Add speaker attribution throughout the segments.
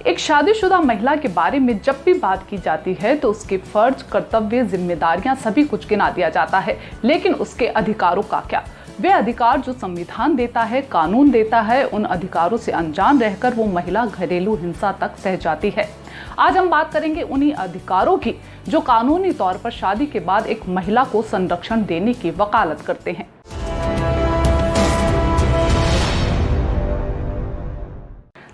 Speaker 1: एक शादीशुदा महिला के बारे में जब भी बात की जाती है तो उसके फर्ज, कर्तव्य, जिम्मेदारियां सभी कुछ गिना दिया जाता है, लेकिन उसके अधिकारों का क्या? वे अधिकार जो संविधान देता है, कानून देता है, उन अधिकारों से अनजान रहकर वो महिला घरेलू हिंसा तक सह जाती है। आज हम बात करेंगे उन्हीं अधिकारों की जो कानूनी तौर पर शादी के बाद एक महिला को संरक्षण देने की वकालत करते हैं।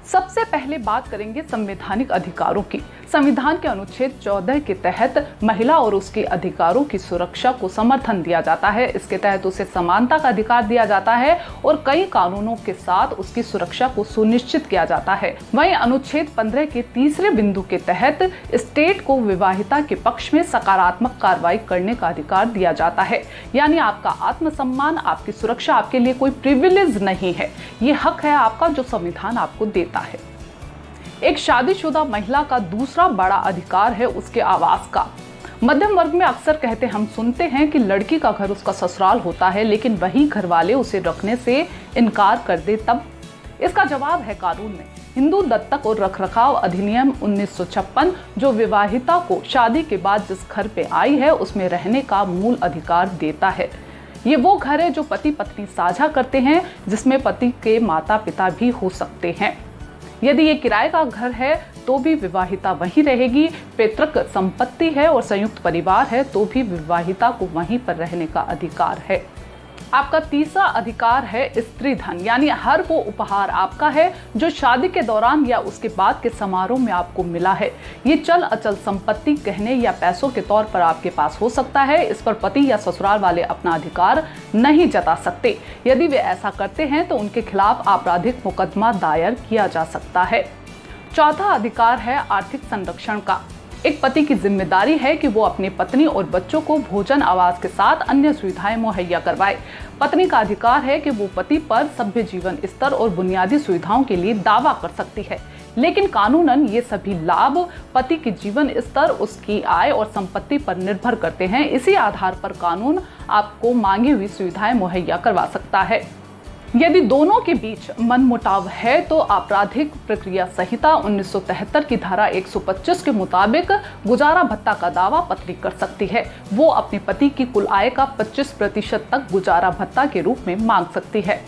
Speaker 1: सबसे पहले बात करेंगे संवैधानिक अधिकारों की। संविधान के अनुच्छेद 14 के तहत महिला और उसके अधिकारों की सुरक्षा को समर्थन दिया जाता है। इसके तहत उसे समानता का अधिकार दिया जाता है और कई कानूनों के साथ उसकी सुरक्षा को सुनिश्चित किया जाता है। वहीं अनुच्छेद 15 के तीसरे बिंदु के तहत स्टेट को विवाहिता के पक्ष में सकारात्मक कार्रवाई करने का अधिकार दिया जाता है। यानी आपका आत्मसम्मान, आपकी सुरक्षा आपके लिए कोई प्रिविलेज नहीं है, ये हक है आपका जो संविधान आपको देता है। एक शादीशुदा महिला का दूसरा बड़ा अधिकार है उसके आवास का। मध्यम वर्ग में अक्सर कहते हम सुनते हैं कि लड़की का घर उसका ससुराल होता है, लेकिन वही घर वाले उसे रखने से इनकार कर दे तब। इसका जवाब है कानून में। हिंदू दत्तक और रखरखाव अधिनियम 1956 जो विवाहिता को शादी के बाद जिस घर पे आई है उसमें रहने का मूल अधिकार देता है। ये वो घर है जो पति पत्नी साझा करते हैं, जिसमें पति के माता पिता भी हो सकते हैं। यदि ये किराए का घर है तो भी विवाहिता वहीं रहेगी। पैतृक संपत्ति है और संयुक्त परिवार है तो भी विवाहिता को वहीं पर रहने का अधिकार है। आपका तीसरा अधिकार है स्त्री धन, यानी हर वो उपहार आपका है जो शादी के दौरान या उसके बाद के समारोह में आपको मिला है। ये चल अचल संपत्ति, गहने या पैसों के तौर पर आपके पास हो सकता है। इस पर पति या ससुराल वाले अपना अधिकार नहीं जता सकते। यदि वे ऐसा करते हैं तो उनके खिलाफ आपराधिक मुकदमा दायर किया जा सकता है। चौथा अधिकार है आर्थिक संरक्षण का। एक पति की जिम्मेदारी है कि वो अपनी पत्नी और बच्चों को भोजन, आवास के साथ अन्य सुविधाएं मुहैया करवाए। पत्नी का अधिकार है कि वो पति पर सभ्य जीवन स्तर और बुनियादी सुविधाओं के लिए दावा कर सकती है, लेकिन कानूनन ये सभी लाभ पति के जीवन स्तर, उसकी आय और संपत्ति पर निर्भर करते हैं। इसी आधार पर कानून आपको मांगी हुई सुविधाएं मुहैया करवा सकता है। यदि दोनों के बीच मनमुटाव है तो आपराधिक प्रक्रिया संहिता 1973 की धारा 125 के मुताबिक गुजारा भत्ता का दावा पत्नी कर सकती है। वो अपने पति की कुल आय का 25% तक गुजारा भत्ता के रूप में मांग सकती है।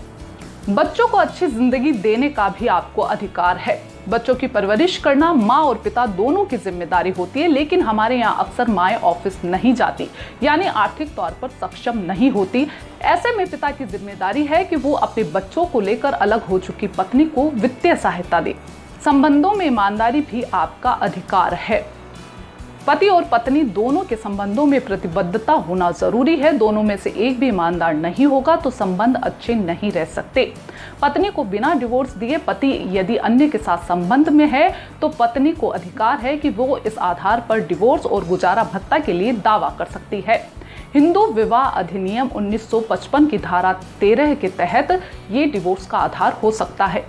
Speaker 1: बच्चों को अच्छी जिंदगी देने का भी आपको अधिकार है। बच्चों की परवरिश करना माँ और पिता दोनों की जिम्मेदारी होती है, लेकिन हमारे यहाँ अक्सर माएँ ऑफिस नहीं जाती, यानी आर्थिक तौर पर सक्षम नहीं होती। ऐसे में पिता की जिम्मेदारी है कि वो अपने बच्चों को लेकर अलग हो चुकी पत्नी को वित्तीय सहायता दे। संबंधों में ईमानदारी भी आपका अधिकार है। पति और पत्नी दोनों के संबंधों में प्रतिबद्धता होना जरूरी है। दोनों में से एक भी ईमानदार नहीं होगा तो संबंध अच्छे नहीं रह सकते। पत्नी को बिना डिवोर्स दिए पति यदि अन्य के साथ संबंध में है तो पत्नी को अधिकार है कि वो इस आधार पर डिवोर्स और गुजारा भत्ता के लिए दावा कर सकती है। हिंदू विवाह अधिनियम 1955 की धारा 13 के तहत ये डिवोर्स का आधार हो सकता है।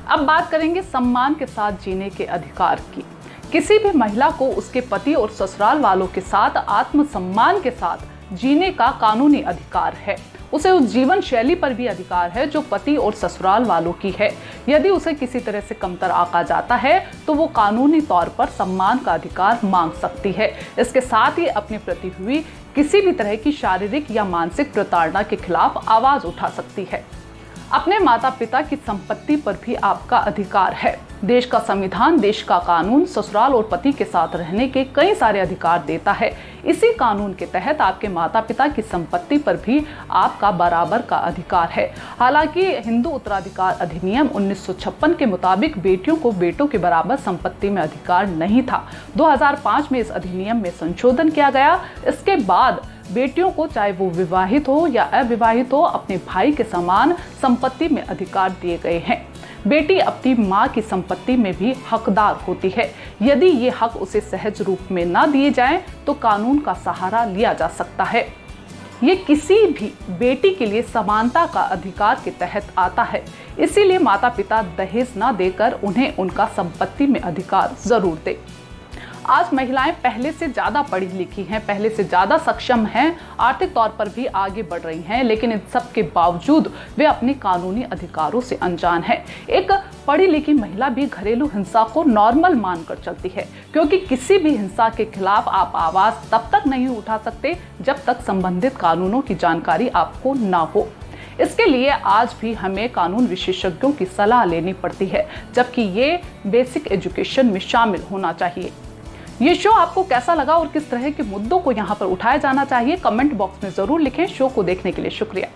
Speaker 1: अब बात करेंगे सम्मान के साथ जीने के अधिकार की। किसी भी महिला को उसके पति और ससुराल वालों के साथ आत्मसम्मान के साथ जीने का कानूनी अधिकार है। उसे उस जीवन शैली पर भी अधिकार है जो पति और ससुराल वालों की है। यदि उसे किसी तरह से कमतर आंका जाता है तो वो कानूनी तौर पर सम्मान का अधिकार मांग सकती है। इसके साथ ही अपने प्रति हुई किसी भी तरह की शारीरिक या मानसिक प्रताड़ना के खिलाफ आवाज उठा सकती है। अपने माता पिता की संपत्ति पर भी आपका अधिकार है। देश का संविधान, देश का कानून ससुराल और पति के साथ रहने के कई सारे अधिकार देता है। इसी कानून के तहत आपके माता पिता की संपत्ति पर भी आपका बराबर का अधिकार है। हालांकि हिंदू उत्तराधिकार अधिनियम 1956 के मुताबिक बेटियों को बेटों के बराबर संपत्ति में अधिकार नहीं था। 2005 में इस अधिनियम में संशोधन किया गया। इसके बाद बेटियों को, चाहे वो विवाहित हो या अविवाहित हो, अपने भाई के समान संपत्ति में अधिकार दिए गए हैं। बेटी अपनी माँ की संपत्ति में भी हकदार होती है। यदि ये हक उसे सहज रूप में न दिए जाएं तो कानून का सहारा लिया जा सकता है। ये किसी भी बेटी के लिए समानता का अधिकार के तहत आता है। इसीलिए माता पिता दहेज न देकर उन्हें उनका संपत्ति में अधिकार जरूर दे। आज महिलाएं पहले से ज़्यादा पढ़ी लिखी हैं, पहले से ज़्यादा सक्षम हैं, आर्थिक तौर पर भी आगे बढ़ रही हैं, लेकिन इन सब के बावजूद वे अपने कानूनी अधिकारों से अनजान हैं। एक पढ़ी लिखी महिला भी घरेलू हिंसा को नॉर्मल मानकर चलती है, क्योंकि किसी भी हिंसा के खिलाफ आप आवाज़ तब तक नहीं उठा सकते जब तक संबंधित कानूनों की जानकारी आपको ना हो। इसके लिए आज भी हमें कानून विशेषज्ञों की सलाह लेनी पड़ती है, जबकि ये बेसिक एजुकेशन में शामिल होना चाहिए। ये शो आपको कैसा लगा और किस तरह के मुद्दों को यहाँ पर उठाया जाना चाहिए, कमेंट बॉक्स में जरूर लिखें। शो को देखने के लिए शुक्रिया।